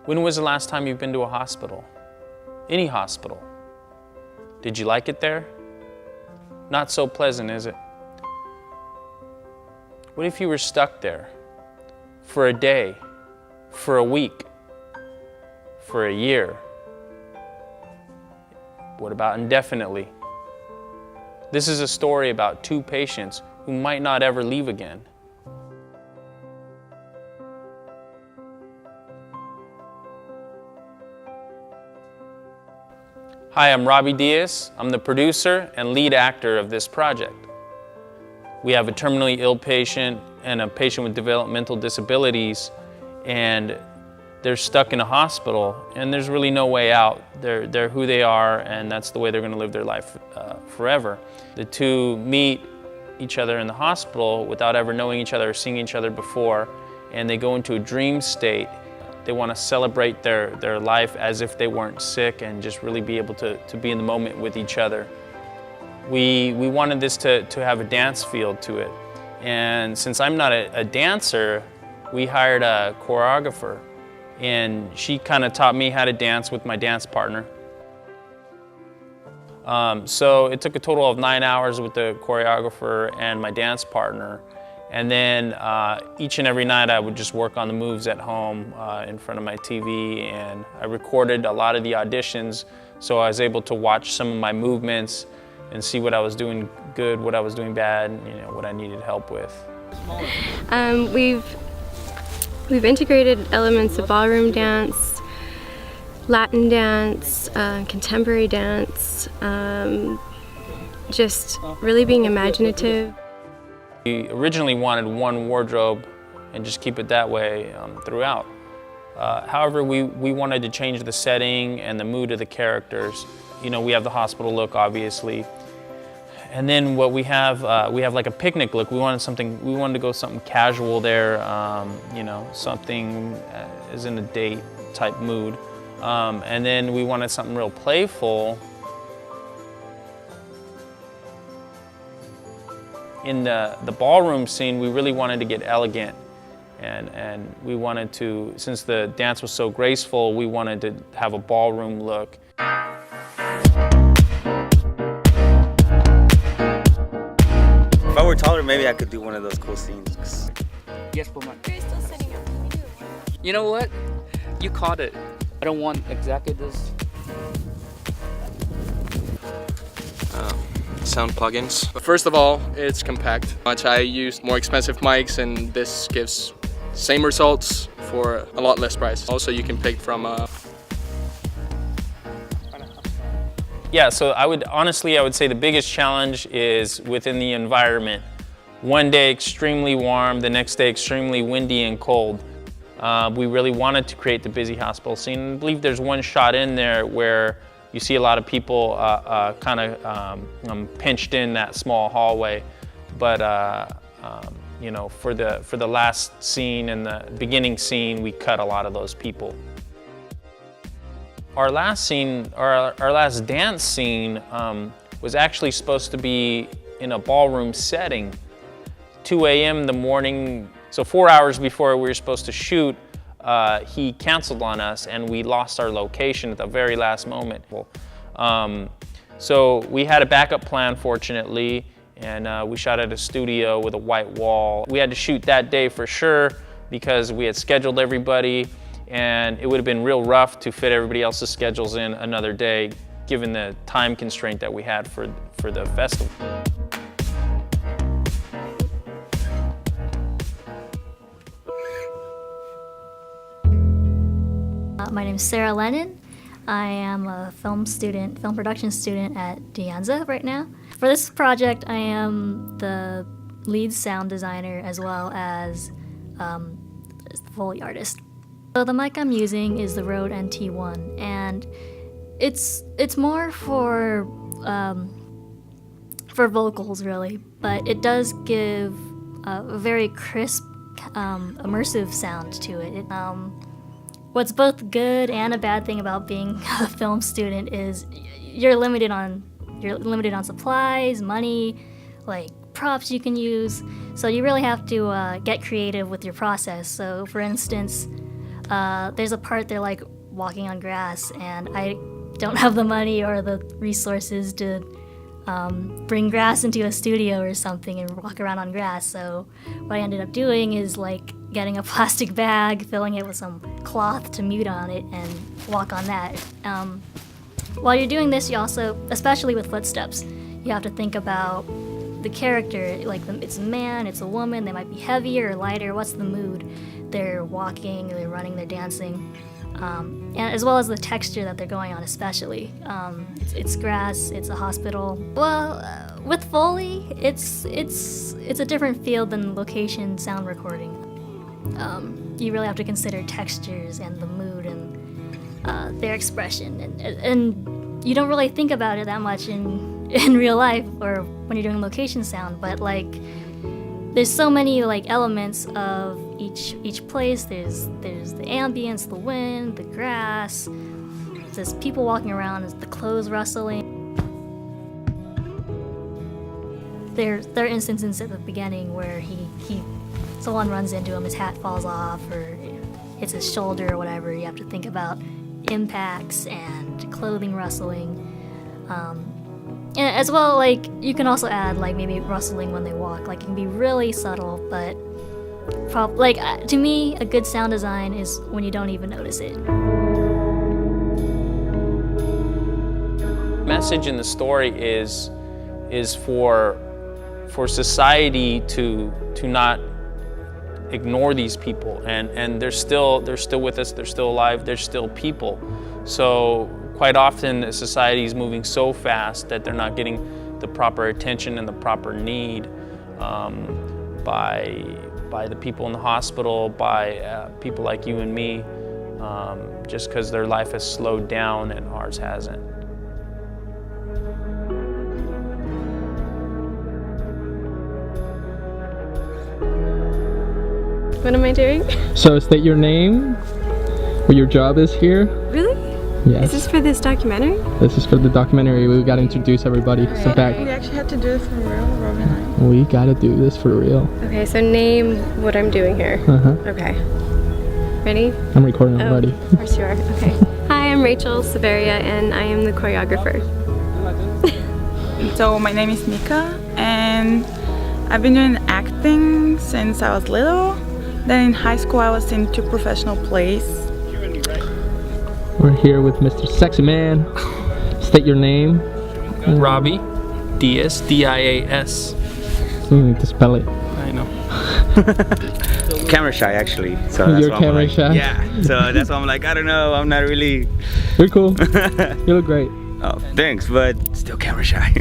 When was the last time you've been to a hospital? Any hospital? Did you like it there? Not so pleasant, is it? What if you were stuck there for a day, for a week, for a year? What about indefinitely? This is a story about two patients who might not ever leave again. Hi, I'm Robbie Diaz. I'm the producer and lead actor of this project. We have a terminally ill patient and a patient with developmental disabilities, and they're stuck in a hospital, and there's really no way out. They're who they are, and that's the way they're going to live their life forever. The two meet each other in the hospital without ever knowing each other or seeing each other before, and they go into a dream state. They want to celebrate their life as if they weren't sick and just really be able to be in the moment with each other. We wanted this to have a dance feel to it. And since I'm not a dancer, we hired a choreographer. And she kind of taught me how to dance with my dance partner. So it took a total of 9 hours with the choreographer and my dance partner. And then each and every night I would just work on the moves at home in front of my TV, and I recorded a lot of the auditions, so I was able to watch some of my movements and see what I was doing good, what I was doing bad, what I needed help with. We've integrated elements of ballroom dance, Latin dance, contemporary dance, just really being imaginative. We originally wanted one wardrobe and just keep it that way throughout. However, we wanted to change the setting and the mood of the characters. We have the hospital look, obviously. And then what we have like a picnic look. We wanted to go something casual there, something as in a date type mood. And then we wanted something real playful. In the ballroom scene, we really wanted to get elegant, and we wanted to, since the dance was so graceful, we wanted to have a ballroom look. If I were taller, maybe I could do one of those cool scenes. Yes, Puma. You're still sitting up. Can we do it? You know what? You caught it. I don't want exactly this. Sound plugins. But first of all, it's compact. I used more expensive mics, and this gives same results for a lot less price. Also, you can pick from Yeah, so I would say the biggest challenge is within the environment. One day extremely warm, the next day extremely windy and cold. We really wanted to create the busy hospital scene. I believe there's one shot in there where you see a lot of people kind of pinched in that small hallway, but for the last scene and the beginning scene, we cut a lot of those people. Our last scene, our last dance scene, was actually supposed to be in a ballroom setting. 2 a.m. the morning, so 4 hours before we were supposed to shoot, he canceled on us, and we lost our location at the very last moment. So we had a backup plan, fortunately, and we shot at a studio with a white wall. We had to shoot that day for sure because we had scheduled everybody, and it would have been real rough to fit everybody else's schedules in another day, given the time constraint that we had for the festival. My name is Sarah Lennon. I am a film production student at De Anza right now. For this project, I am the lead sound designer as well as the Foley artist. So the mic I'm using is the Røde NT1, and it's more for vocals really, but it does give a very crisp, immersive sound to it. What's both good and a bad thing about being a film student is you're limited on supplies, money, like props you can use. So you really have to get creative with your process. So for instance, there's a part they're like walking on grass, and I don't have the money or the resources to bring grass into a studio or something and walk around on grass. So what I ended up doing is like getting a plastic bag, filling it with some cloth to mute on it, and walk on that. While you're doing this, you also, especially with footsteps, you have to think about the character. Like it's a man, it's a woman, they might be heavier or lighter, what's the mood? They're walking, they're running, they're dancing. And as well as the texture that they're going on, especially. It's grass, it's a hospital. Well, with Foley, it's a different field than location sound recording. You really have to consider textures and the mood and their expression, and you don't really think about it that much in real life or when you're doing location sound. But like, there's so many like elements of each place. There's the ambience, the wind, the grass. There's people walking around. There's the clothes rustling. There are instances at the beginning where someone runs into him, his hat falls off, or hits his shoulder or whatever. You have to think about impacts and clothing rustling. And as well, like, you can also add like maybe rustling when they walk. Like, it can be really subtle, but to me, a good sound design is when you don't even notice it. Message in the story is for society to not ignore these people, and they're still with us, they're still alive, they're still people. So quite often society is moving so fast that they're not getting the proper attention and the proper need by the people in the hospital, by people like you and me, just because their life has slowed down and ours hasn't. What am I doing? So state your name, what your job is here. Really? Yes. Is this for this documentary? This is for the documentary. We gotta introduce everybody. So back. We actually had to do it for real, Robbie and I. We gotta do this for real. Okay, so name what I'm doing here. Okay. Ready? I'm recording already. Of course you are. Okay. Hi, I'm Rachel Severia, and I am the choreographer. So my name is Mika, and I've been doing acting since I was little. Then in high school I was in 2 professional plays. We're here with Mr. Sexy Man. State your name. Robbie Diaz, D-I-A-S. You need to spell it. I know. Camera shy, actually. So that's You're why camera I'm like, shy? Yeah. So that's why I'm like, I don't know. I'm not really. You're cool. You look great. Oh, thanks, but still camera shy.